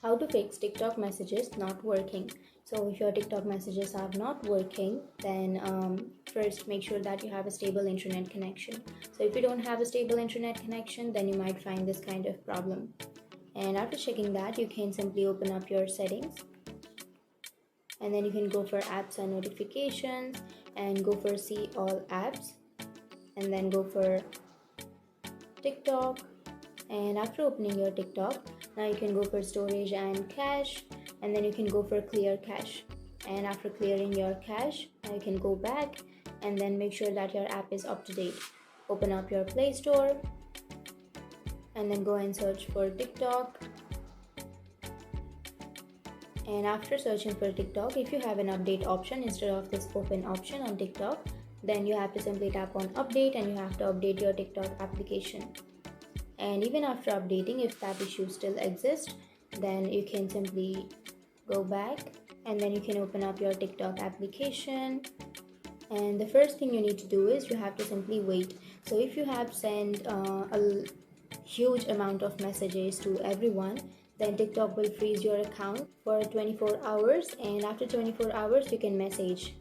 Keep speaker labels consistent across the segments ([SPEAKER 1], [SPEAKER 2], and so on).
[SPEAKER 1] How to fix TikTok messages not working. So if your TikTok messages are not working, then first make sure that you have a stable internet connection. So if you don't have a stable internet connection, then you might find this kind of problem. And after checking that, you can simply open up your settings, and then you can go for apps and notifications and go for see all apps, and then go for TikTok. And after opening your TikTok, now you can go for storage and cache, and then you can go for clear cache. And after clearing your cache, now you can go back and then make sure that your app is up to date. Open up your Play Store and then go and search for TikTok. And after searching for TikTok, if you have an update option instead of this open option on TikTok, then you have to simply tap on update and you have to update your TikTok application. And even after updating, if that issue still exists, then you can simply go back and then you can open up your TikTok application. And the first thing you need to do is you have to simply wait. So if you have sent a huge amount of messages to everyone, then TikTok will freeze your account for 24 hours, and after 24 hours you can message.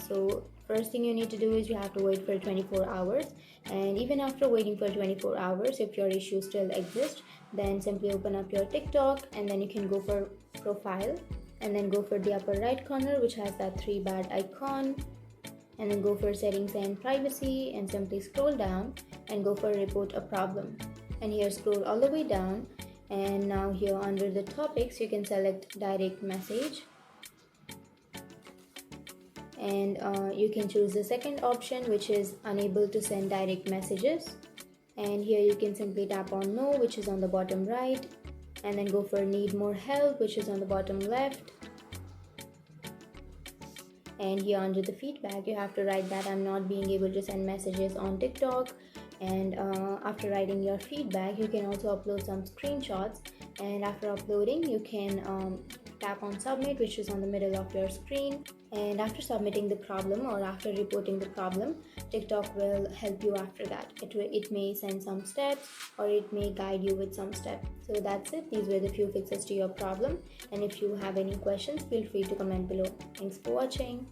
[SPEAKER 1] So first thing you need to do is you have to wait for 24 hours, and even after waiting for 24 hours, if your issue still exists, then simply open up your TikTok and then you can go for profile and then go for the upper right corner which has that 3 bar icon, and then go for settings and privacy and simply scroll down and go for report a problem. And here scroll all the way down, and now here under the topics you can select direct message, and you can choose the second option which is unable to send direct messages, and here you can simply tap on no which is on the bottom right, and then go for need more help which is on the bottom left. And here under the feedback you have to write that I'm not being able to send messages on TikTok. And after writing your feedback, you can also upload some screenshots, and after uploading you can tap on submit which is on the middle of your screen. And after submitting the problem or after reporting the problem, TikTok will help you after that. It may send some steps or it may guide you with some steps. So that's it. These were the few fixes to your problem, and if you have any questions, feel free to comment below. Thanks for watching.